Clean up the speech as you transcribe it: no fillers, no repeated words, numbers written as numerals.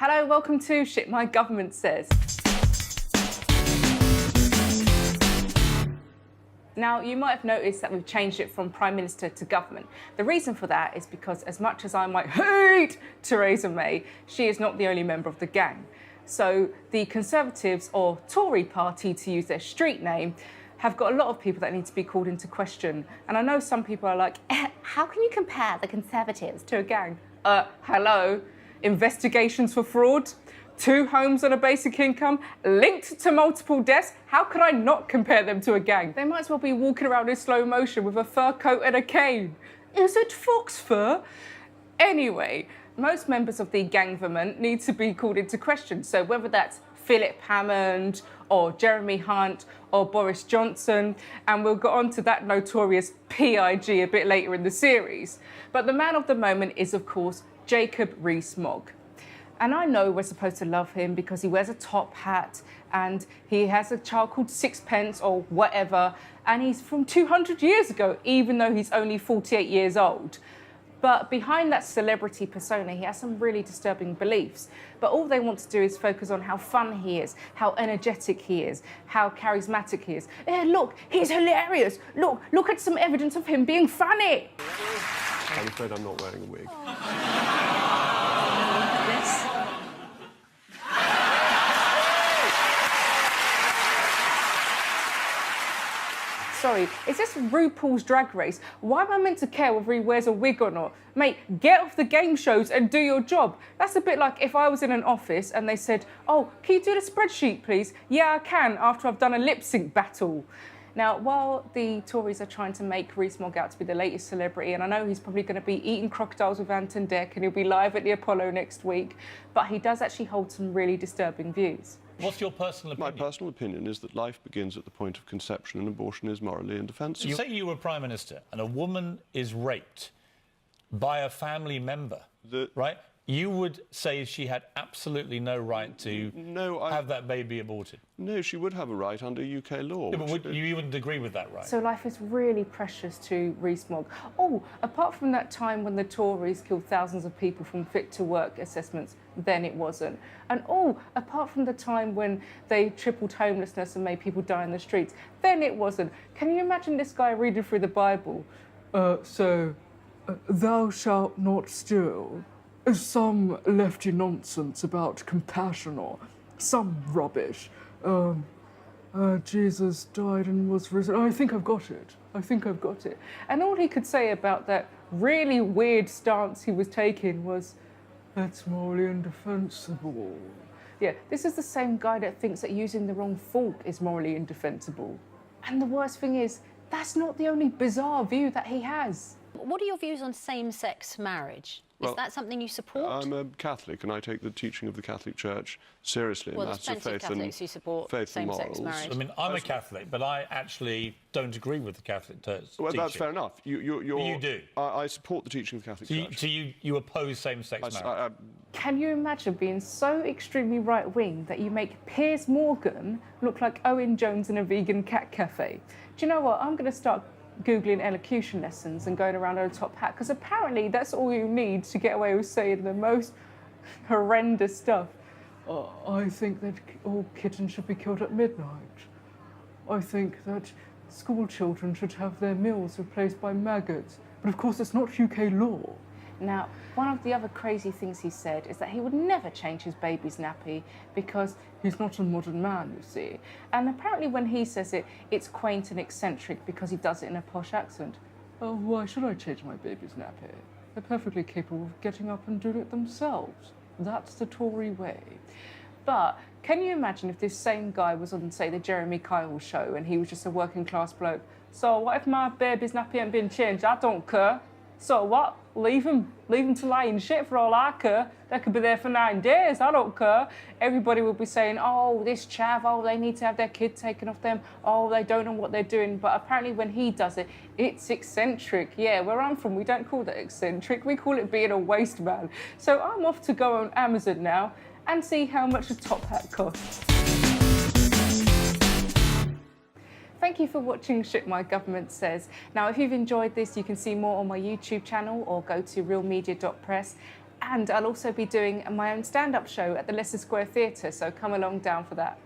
Hello, welcome to Shit My Government Says. Now, you might have noticed that we've changed it from Prime Minister to government. The reason for that is because as much as I might hate Theresa May, she is not the only member of the gang. So the Conservatives, or Tory party to use their street name, have got a lot of people that need to be called into question. And I know some people are like, how can you compare the Conservatives to a gang? Hello, investigations for fraud, 2 homes on a basic income, linked to multiple deaths. How could I not compare them to a gang? They might as well be walking around in slow motion with a fur coat and a cane. Is it fox fur? Anyway, most members of the gangverment need to be called into question. So whether that's Philip Hammond or Jeremy Hunt or Boris Johnson, and we'll get on to that notorious PIG a bit later in the series. But the man of the moment is, of course, Jacob Rees-Mogg. And I know we're supposed to love him because he wears a top hat and he has a child called Sixpence or whatever, and he's from 200 years ago, even though he's only 48 years old. But behind that celebrity persona, he has some really disturbing beliefs. But all they want to do is focus on how fun he is, how energetic he is, how charismatic he is. Look, he's hilarious. Look at some evidence of him being funny. I'm afraid I'm not wearing a wig. Sorry, is this RuPaul's Drag Race? Why am I meant to care whether he wears a wig or not? Mate, get off the game shows and do your job. That's a bit like if I was in an office and they said, oh, can you do the spreadsheet, please? Yeah, I can, after I've done a lip sync battle. Now, while the Tories are trying to make Rees-Mogg out to be the latest celebrity, and I know he's probably going to be eating crocodiles with Ant and Dec and he'll be live at the Apollo next week, but he does actually hold some really disturbing views. What's your personal opinion? My personal opinion is that life begins at the point of conception and abortion is morally indefensible. You say you were Prime Minister and a woman is raped by a family member, right? You would say she had absolutely no right to have that baby aborted? No, she would have a right under UK law. Yeah, but you wouldn't agree with that, right? So life is really precious to Rees-Mogg. Oh, apart from that time when the Tories killed thousands of people from fit to work assessments, then it wasn't. And oh, apart from the time when they tripled homelessness and made people die in the streets, then it wasn't. Can you imagine this guy reading through the Bible? Thou shalt not steal. Some lefty nonsense about compassion or some rubbish. Jesus died and was risen. I think I've got it. And all he could say about that really weird stance he was taking was, that's morally indefensible. Yeah, this is the same guy that thinks that using the wrong fork is morally indefensible. And the worst thing is, that's not the only bizarre view that he has. What are your views on same-sex marriage? Is that something you support? I'm a Catholic and I take the teaching of the Catholic Church seriously in matters of faith and morals. Marriage. I mean, I'm a Catholic, but I actually don't agree with the Catholic teaching. Well, that's fair enough. You do? I support the teaching of the Catholic Church. So you oppose same-sex marriage? Can you imagine being so extremely right-wing that you make Piers Morgan look like Owen Jones in a vegan cat cafe? Do you know what? I'm going to start Googling elocution lessons and going around on a top hat, because apparently that's all you need to get away with saying the most horrendous stuff. I think that all kittens should be killed at midnight. I think that school children should have their meals replaced by maggots. But of course it's not UK law. Now, one of the other crazy things he said is that he would never change his baby's nappy because he's not a modern man, you see. And apparently when he says it, it's quaint and eccentric because he does it in a posh accent. Oh, why should I change my baby's nappy? They're perfectly capable of getting up and doing it themselves. That's the Tory way. But can you imagine if this same guy was on, say, the Jeremy Kyle show and he was just a working class bloke? So what if my baby's nappy ain't been changed? I don't care. So what? Leave him to lie in shit for all I care. They could be there for 9 days, I don't care. Everybody will be saying, oh, this chav, oh, they need to have their kid taken off them, oh, they don't know what they're doing. But apparently when he does it, it's eccentric. Yeah, where I'm from, we don't call that eccentric, we call it being a waste man. So I'm off to go on Amazon now and see how much a top hat costs. Thank you for watching Shit My Government Says. Now, if you've enjoyed this, you can see more on my YouTube channel or go to realmedia.press. And I'll also be doing my own stand-up show at the Leicester Square Theatre, so come along down for that.